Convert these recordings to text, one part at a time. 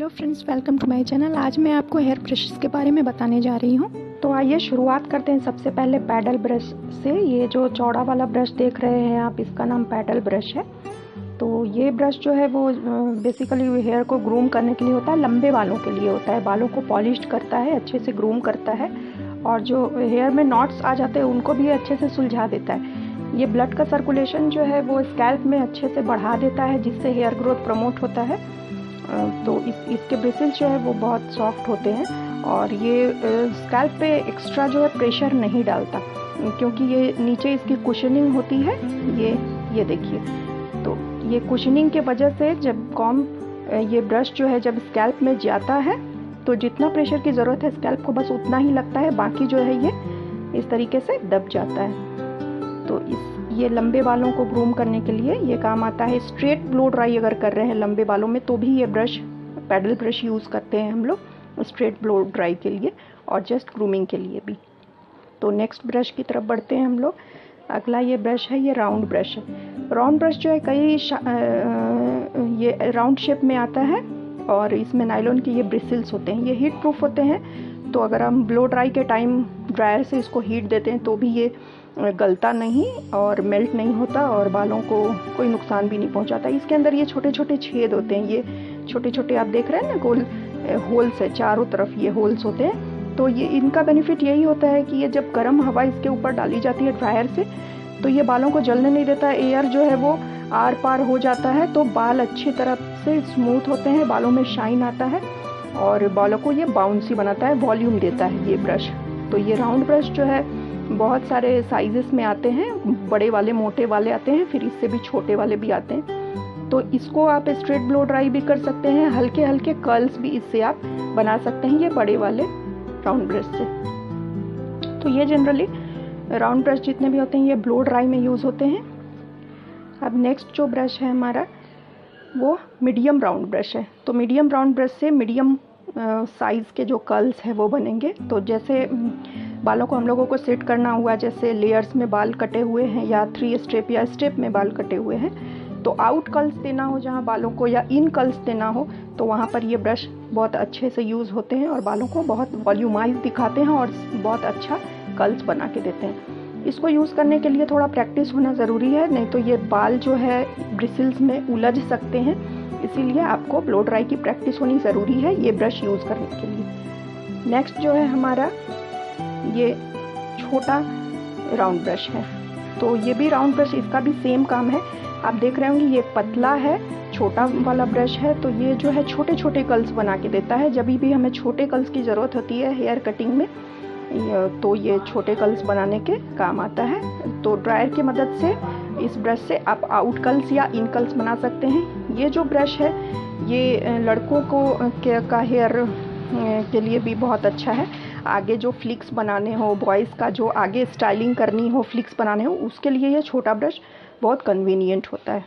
Hello friends, welcome to my channel. आज मैं आपको हेयर ब्रशेस के बारे में बताने जा रही हूँ। तो आइए शुरुआत करते हैं सबसे पहले पैडल ब्रश से। ये जो चौड़ा वाला ब्रश देख रहे हैं आप, इसका नाम पैडल ब्रश है। तो ये ब्रश जो है वो बेसिकली हेयर को ग्रूम करने के लिए होता है, लंबे बालों के लिए होता है। बालों को पॉलिश करता है, अच्छे से ग्रूम करता है, और जो हेयर में नॉट्स आ जाते हैं उनको भी अच्छे से सुलझा देता है। ये ब्लड का सर्कुलेशन जो है वो स्कैल्प में अच्छे से बढ़ा देता है, जिससे हेयर ग्रोथ प्रमोट होता है। तो इसके ब्रिसल्स जो है वो बहुत सॉफ्ट होते हैं, और ये स्कैल्प पे एक्स्ट्रा जो है प्रेशर नहीं डालता, क्योंकि ये नीचे इसकी कुशनिंग होती है। ये देखिए, तो ये कुशनिंग के वजह से जब ये ब्रश जो है जब स्कैल्प में जाता है तो जितना प्रेशर की ज़रूरत है स्कैल्प को बस उतना ही लगता है, बाकी जो है ये इस तरीके से दब जाता है। तो ये लंबे बालों को ग्रूम करने के लिए ये काम आता है। स्ट्रेट ब्लो ड्राई अगर कर रहे हैं लंबे बालों में तो भी ये ब्रश, पैडल ब्रश यूज़ करते हैं हम लोग स्ट्रेट ब्लो ड्राई के लिए, और जस्ट ग्रूमिंग के लिए भी। तो नेक्स्ट ब्रश की तरफ बढ़ते हैं हम लोग। अगला ये ब्रश है, ये राउंड ब्रश है। राउंड ब्रश जो है ये राउंड शेप में आता है, और इसमें नायलॉन के ये ब्रिसल्स होते हैं। ये हीट प्रूफ होते हैं, तो अगर हम ब्लो ड्राई के टाइम ड्रायर से इसको हीट देते हैं तो भी ये गलता नहीं और मेल्ट नहीं होता, और बालों को कोई नुकसान भी नहीं पहुंचाता। इसके अंदर ये छोटे छोटे छेद होते हैं, ये छोटे छोटे आप देख रहे हैं ना, गोल होल्स है, चारों तरफ ये होल्स होते हैं। तो ये इनका बेनिफिट यही होता है कि ये जब गर्म हवा इसके ऊपर डाली जाती है ड्रायर से, तो ये बालों को जलने नहीं देता। एयर जो है वो आर पार हो जाता है, तो बाल अच्छी तरह से स्मूथ होते हैं, बालों में शाइन आता है, और बालों को ये बाउंसी बनाता है, वॉल्यूम देता है ये ब्रश। तो ये राउंड ब्रश जो है बहुत सारे साइजेस में आते हैं, बड़े वाले मोटे वाले आते हैं, फिर इससे भी छोटे वाले भी आते हैं। तो इसको आप स्ट्रेट ब्लो ड्राई भी कर सकते हैं, हल्के हल्के कर्ल्स भी इससे आप बना सकते हैं, ये बड़े वाले राउंड ब्रश से। तो ये जनरली राउंड ब्रश जितने भी होते हैं ये ब्लो ड्राई में यूज़ होते हैं। अब नेक्स्ट जो ब्रश है हमारा वो मीडियम राउंड ब्रश है। तो मीडियम राउंड ब्रश से मीडियम साइज़ के जो कर्ल्स है वो बनेंगे। तो जैसे बालों को हम लोगों को सेट करना हुआ, जैसे लेयर्स में बाल कटे हुए हैं या 3 स्टेप या स्टेप में बाल कटे हुए हैं, तो आउट कर्ल्स देना हो जहाँ बालों को, या इन कर्ल्स देना हो, तो वहाँ पर ये ब्रश बहुत अच्छे से यूज़ होते हैं और बालों को बहुत वॉल्यूमाइज दिखाते हैं और बहुत अच्छा कर्ल्स बना के देते हैं। इसको यूज़ करने के लिए थोड़ा प्रैक्टिस होना ज़रूरी है, नहीं तो ये बाल जो है ब्रिसल्स में उलझ सकते हैं। इसीलिए आपको ब्लो ड्राई की प्रैक्टिस होनी ज़रूरी है ये ब्रश यूज़ करने के लिए। नेक्स्ट जो है हमारा ये छोटा राउंड ब्रश है। तो ये भी राउंड ब्रश, इसका भी सेम काम है। आप देख रहे होंगे ये पतला है, छोटा वाला ब्रश है। तो ये जो है छोटे छोटे कर्ल्स बना के देता है। जब भी हमें छोटे कर्ल्स की ज़रूरत होती है हेयर कटिंग में, तो ये छोटे कर्ल्स बनाने के काम आता है। तो ड्रायर की मदद से इस ब्रश से आप आउट कर्ल्स या इन कर्ल्स बना सकते हैं। ये जो ब्रश है ये लड़कों का हेयर के लिए भी बहुत अच्छा है। आगे जो फ्लिक्स बनाने हो, बॉयज़ का जो आगे स्टाइलिंग करनी हो, फ्लिक्स बनाने हो, उसके लिए ये छोटा ब्रश बहुत कन्वीनियंट होता है।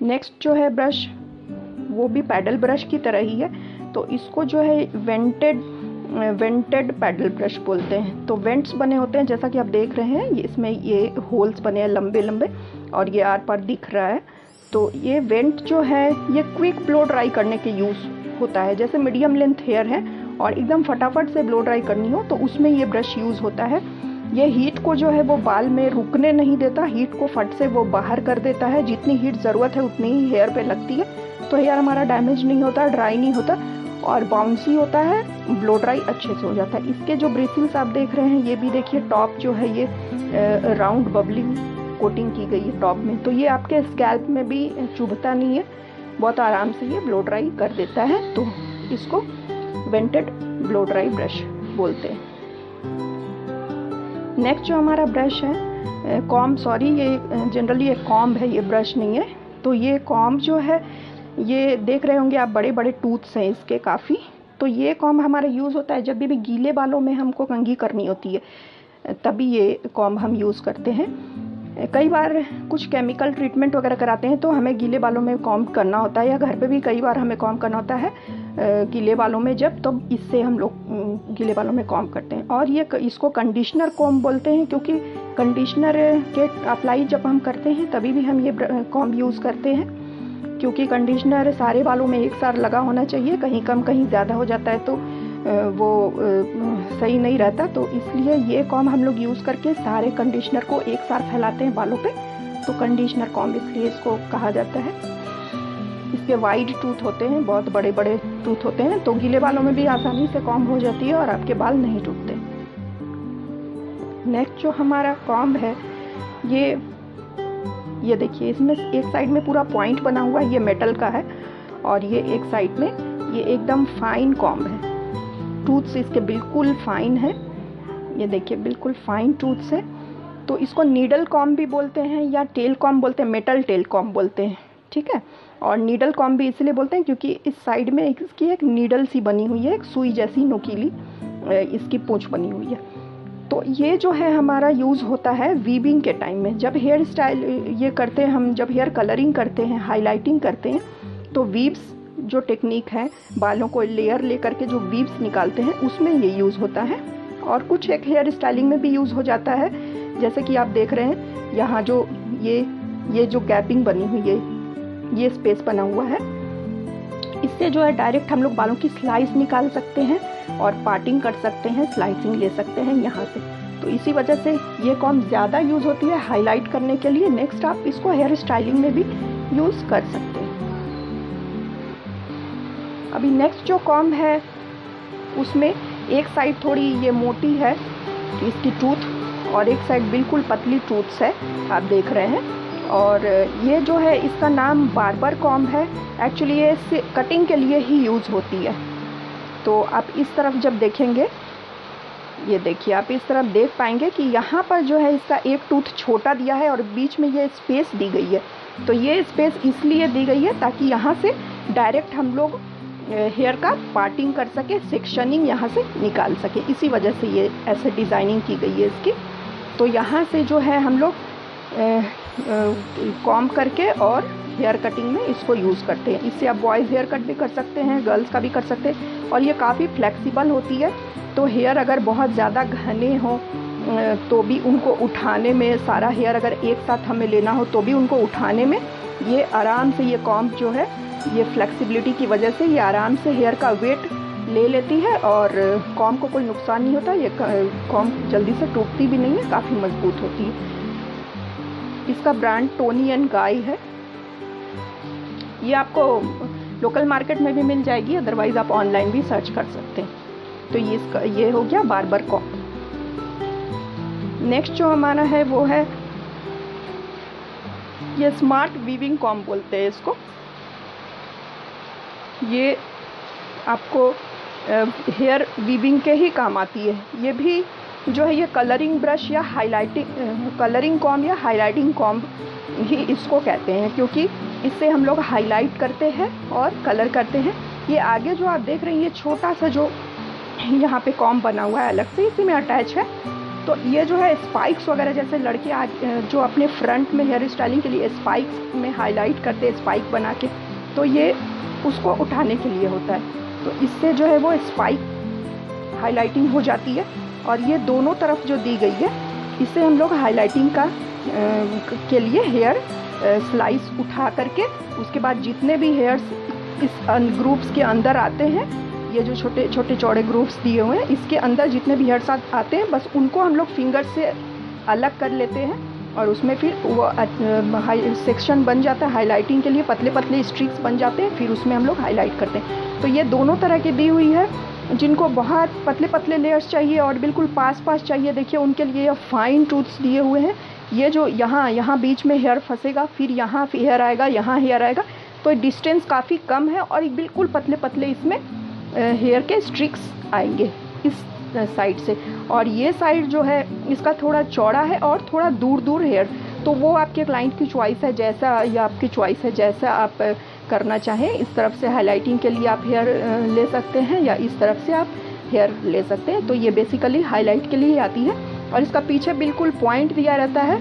नेक्स्ट जो है ब्रश वो भी पैडल ब्रश की तरह ही है। तो इसको जो है वेंटेड पैडल ब्रश बोलते हैं। तो वेंट्स बने होते हैं, जैसा कि आप देख रहे हैं, इसमें ये होल्स बने हैं लंबे लंबे, और ये आर पार दिख रहा है। तो ये वेंट जो है ये क्विक ब्लो ड्राई करने के यूज़ होता है। जैसे मीडियम लेंथ हेयर है और एकदम फटाफट से ब्लो ड्राई करनी हो तो उसमें ये ब्रश यूज़ होता है। ये हीट को जो है वो बाल में रुकने नहीं देता, हीट को फट से वो बाहर कर देता है। जितनी हीट ज़रूरत है उतनी ही हेयर पे लगती है, तो हेयर हमारा डैमेज नहीं होता, ड्राई नहीं होता, और बाउंसी होता है, ब्लो ड्राई अच्छे से हो जाता है। इसके जो ब्रिसल्स आप देख रहे हैं, ये भी देखिए, टॉप जो है ये राउंड बबलिंग कोटिंग की गई है टॉप में। तो ये आपके स्कैल्प में भी चुभता नहीं है, बहुत आराम से ये ब्लो ड्राई कर देता है। तो इसको वेंटेड ब्लो ड्राई ब्रश बोलते हैं। नेक्स्ट जो हमारा ब्रश है कॉम्ब, सॉरी ये जनरली एक कॉम्ब है, ये ब्रश नहीं है। तो ये कॉम्ब जो है ये देख रहे होंगे आप, बड़े बड़े टूथ्स हैं इसके काफ़ी। तो ये कॉम्ब हमारा यूज़ होता है जब भी गीले बालों में हमको कंघी करनी होती है, तभी ये कॉम्ब हम यूज़ करते हैं। कई बार कुछ केमिकल ट्रीटमेंट वगैरह कराते हैं तो हमें गीले बालों में कॉम्ब करना होता है, या घर पे भी कई बार हमें कॉम्ब करना होता है गीले बालों में जब, तो इससे हम लोग गीले बालों में कॉम्ब करते हैं। और ये इसको कंडीशनर कॉम्ब बोलते हैं, क्योंकि कंडीशनर के अप्लाई जब हम करते हैं तभी भी हम ये कॉम्ब यूज़ करते हैं। क्योंकि कंडीशनर सारे बालों में एक साथ लगा होना चाहिए, कहीं कम कहीं ज़्यादा हो जाता है तो वो सही नहीं रहता। तो इसलिए ये कॉम्ब हम लोग यूज़ करके सारे कंडीशनर को एक साथ फैलाते हैं बालों पे, तो कंडीशनर कॉम्ब इसलिए इसको कहा जाता है। इसके वाइड टूथ होते हैं, बहुत बड़े बड़े टूथ होते हैं, तो गीले बालों में भी आसानी से कॉम्ब हो जाती है और आपके बाल नहीं टूटते। नेक्स्ट जो हमारा कॉम्ब है ये देखिए, इसमें एक साइड में पूरा पॉइंट बना हुआ है, ये मेटल का है, और ये एक साइड में ये एकदम फाइन कॉम्ब है। टूथ्स इसके बिल्कुल फाइन है, ये देखिए बिल्कुल फाइन टूथ्स है। तो इसको नीडल कॉम्ब भी बोलते हैं या टेल कॉम्ब बोलते हैं, मेटल टेल कॉम्ब बोलते हैं, ठीक है। और नीडल कॉम्ब भी इसलिए बोलते हैं क्योंकि इस साइड में इसकी एक नीडल सी बनी हुई है, एक सुई जैसी नुकीली इसकी पूंछ बनी हुई है। तो ये जो है हमारा यूज़ होता है वीविंग के टाइम में, जब हेयर स्टाइल ये करते हैं हम, जब हेयर कलरिंग करते हैं, हाईलाइटिंग करते हैं, तो वीव्स जो टेक्निक है, बालों को लेयर लेकर के जो वीव्स निकालते हैं, उसमें ये यूज़ होता है। और कुछ एक हेयर स्टाइलिंग में भी यूज़ हो जाता है, जैसे कि आप देख रहे हैं यहाँ जो ये जो गैपिंग बनी हुई है, ये स्पेस बना हुआ है, इससे जो है डायरेक्ट हम लोग बालों की स्लाइस निकाल सकते हैं और पार्टिंग कर सकते हैं, स्लाइसिंग ले सकते हैं यहाँ से। तो इसी वजह से ये कॉम्ब ज़्यादा यूज़ होती है हाईलाइट करने के लिए। नेक्स्ट आप इसको हेयर स्टाइलिंग में भी यूज़ कर सकते हैं। अभी नेक्स्ट जो कॉम्ब है उसमें एक साइड थोड़ी ये मोटी है इसकी टूथ, और एक साइड बिल्कुल पतली टूथ्स है, आप देख रहे हैं। और ये जो है इसका नाम बार्बर कॉम्ब है। एक्चुअली ये कटिंग के लिए ही यूज़ होती है। तो आप इस तरफ जब देखेंगे, ये देखिए आप इस तरफ देख पाएंगे कि यहाँ पर जो है इसका एक टूथ छोटा दिया है और बीच में ये स्पेस दी गई है। तो ये स्पेस इसलिए दी गई है ताकि यहाँ से डायरेक्ट हम लोग हेयर का पार्टिंग कर सके, सेक्शनिंग यहाँ से निकाल सके, इसी वजह से ये ऐसे डिज़ाइनिंग की गई है इसकी। तो यहाँ से जो है हम लोग कॉम्ब करके और हेयर कटिंग में इसको यूज़ करते हैं। इससे आप बॉयज़ हेयर कट भी कर सकते हैं, गर्ल्स का भी कर सकते हैं, और ये काफ़ी फ्लेक्सिबल होती है। तो हेयर अगर बहुत ज़्यादा घने हो तो भी उनको उठाने में, सारा हेयर अगर एक साथ हमें लेना हो तो भी उनको उठाने में ये आराम से, ये कॉम्ब जो है ये फ्लेक्सिबिलिटी की वजह से ये आराम से हेयर का वेट ले लेती है और कॉम्ब को कोई नुकसान नहीं होता। ये कॉम्ब जल्दी से टूटती भी नहीं है, काफ़ी मजबूत होती है। इसका ब्रांड टोनी एंड गाई है। ये आपको लोकल मार्केट में भी मिल जाएगी, अदरवाइज़ आप ऑनलाइन भी सर्च कर सकते हैं। तो ये हो गया बार्बर कॉम्ब। नेक्स्ट जो हमारा है वो है ये स्मार्ट वीविंग कॉम्ब बोलते हैं इसको। ये आपको हेयर वीविंग के ही काम आती है। ये भी जो है ये कलरिंग ब्रश या कलरिंग कॉम्ब या हाईलाइटिंग कॉम्ब ही इसको कहते हैं, क्योंकि इससे हम लोग हाईलाइट करते हैं और कलर करते हैं। ये आगे जो आप देख रहे हैं ये छोटा सा जो यहाँ पे कॉम्ब बना हुआ है अलग से, इसी में अटैच है। तो ये जो है स्पाइक्स वगैरह, जैसे लड़के आज जो अपने फ्रंट में हेयर स्टाइलिंग के लिए स्पाइक्स में हाईलाइट करते हैं, स्पाइक बना के, तो ये उसको उठाने के लिए होता है। तो इससे जो है वो स्पाइक हाईलाइटिंग हो जाती है। और ये दोनों तरफ जो दी गई है, इससे हम लोग हाईलाइटिंग का के लिए हेयर स्लाइस उठा करके, उसके बाद जितने भी हेयर्स इस ग्रुप्स के अंदर आते हैं, ये जो छोटे छोटे चौड़े ग्रुप्स दिए हुए हैं, इसके अंदर जितने भी हेयर्स आते हैं, बस उनको हम लोग फिंगर से अलग कर लेते हैं और उसमें फिर वो सेक्शन बन जाता है हाईलाइटिंग के लिए, पतले पतले स्ट्रिक्स बन जाते हैं, फिर उसमें हम लोग हाईलाइट करते हैं। तो ये दोनों तरह की दी हुई है। जिनको बहुत पतले पतले लेयर्स चाहिए और बिल्कुल पास पास चाहिए, देखिए उनके लिए फाइन टूथ्स दिए हुए हैं। ये जो यहाँ बीच में हेयर फंसेगा, फिर यहाँ हेयर आएगा, यहाँ हेयर आएगा, तो डिस्टेंस काफ़ी कम है और बिल्कुल पतले पतले इसमें हेयर के स्ट्रिक्स आएंगे इस साइड से। और ये साइड जो है इसका थोड़ा चौड़ा है और थोड़ा दूर दूर हेयर, तो वो आपके क्लाइंट की चॉइस है, जैसा या आपकी चॉइस है, जैसा आप करना चाहें। इस तरफ से हाईलाइटिंग के लिए आप हेयर ले सकते हैं या इस तरफ से आप हेयर ले सकते हैं। तो ये बेसिकली हाईलाइट के लिए आती है। और इसका पीछे बिल्कुल पॉइंट दिया रहता है,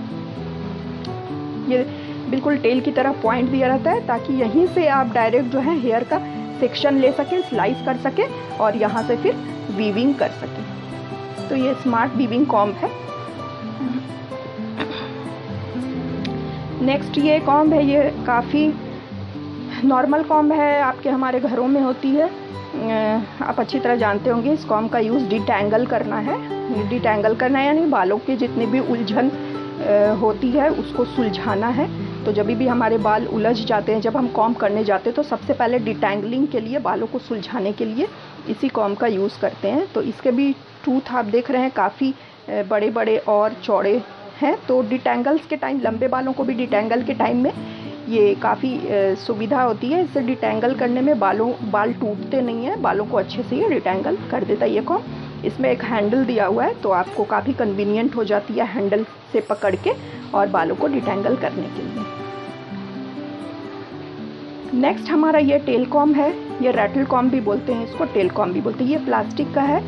ये बिल्कुल टेल की तरह पॉइंट दिया रहता है, ताकि यहीं से आप डायरेक्ट जो है हेयर का सेक्शन ले सकें, स्लाइस कर सकें और यहाँ से फिर वीविंग कर सकें। तो ये स्मार्ट वीविंग कॉम्ब है। नेक्स्ट ये कॉम्ब है, ये काफ़ी नॉर्मल कॉम्ब है आपके हमारे घरों में होती है, आप अच्छी तरह जानते होंगे। इस कॉम्ब का यूज़ डिटैंगल करना है। डिटैंगल करना है यानी बालों की जितनी भी उलझन होती है उसको सुलझाना है। तो जब भी हमारे बाल उलझ जाते हैं, जब हम कॉम्ब करने जाते हैं, तो सबसे पहले डिटैंगलिंग के लिए, बालों को सुलझाने के लिए इसी कॉम्ब का यूज़ करते हैं। तो इसके भी टूथ आप देख रहे हैं काफ़ी बड़े बड़े और चौड़े हैं। तो डिटैंगल्स के टाइम, लंबे बालों को भी डिटैंगल के टाइम में ये काफ़ी सुविधा होती है। इससे डिटैंगल करने में बाल टूटते नहीं हैं, बालों को अच्छे से ये डिटैंगल कर देता है ये कॉम्ब। इसमें एक हैंडल दिया हुआ है, तो आपको काफ़ी कन्वीनियंट हो जाती है हैंडल से पकड़ के और बालों को डिटैंगल करने के लिए। नेक्स्ट हमारा ये टेल कॉम्ब है। ये रैटल कॉम्ब भी बोलते हैं इसको, टेल कॉम्ब भी बोलते हैं। ये प्लास्टिक का है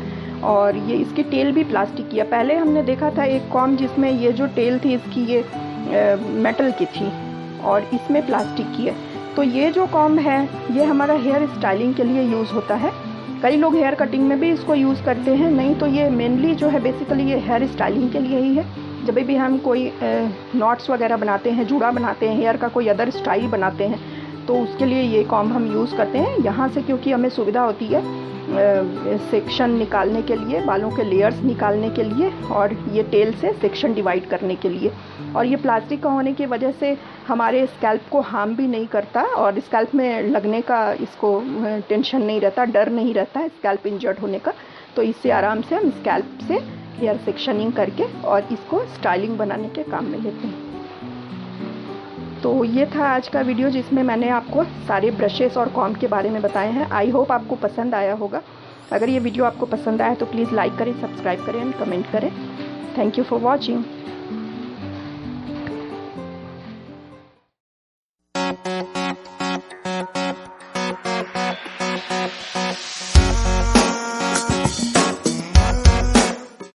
और ये इसकी टेल भी प्लास्टिक की है। पहले हमने देखा था एक कॉम्ब जिसमें ये जो टेल थी इसकी ये मेटल की थी और इसमें प्लास्टिक की है। तो ये जो कॉम्ब है ये हमारा हेयर स्टाइलिंग के लिए यूज़ होता है। कई लोग हेयर कटिंग में भी इसको यूज़ करते हैं, नहीं तो ये मेनली जो है बेसिकली ये हेयर स्टाइलिंग के लिए ही है। जब भी हम कोई नॉट्स वगैरह बनाते हैं, जूड़ा बनाते हैं, हेयर का कोई अदर स्टाइल बनाते हैं, तो उसके लिए ये कॉम्ब हम यूज़ करते हैं। यहाँ से क्योंकि हमें सुविधा होती है सेक्शन निकालने के लिए, बालों के लेयर्स निकालने के लिए, और ये टेल से सेक्शन डिवाइड करने के लिए। और ये प्लास्टिक का होने की वजह से हमारे स्कैल्प को हार्म भी नहीं करता और स्कैल्प में लगने का इसको टेंशन नहीं रहता, डर नहीं रहता स्कैल्प इंजर्ड होने का। तो इससे आराम से हम स्कैल्प से हेयर सेक्शनिंग करके और इसको स्टाइलिंग बनाने के काम में लेते हैं। तो ये था आज का वीडियो जिसमें मैंने आपको सारे ब्रशेस और कॉम्ब के बारे में बताए हैं। आई होप आपको पसंद आया होगा। अगर ये वीडियो आपको पसंद आया तो प्लीज़ लाइक करें, सब्सक्राइब करें एंड कमेंट करें। Thank you for watching.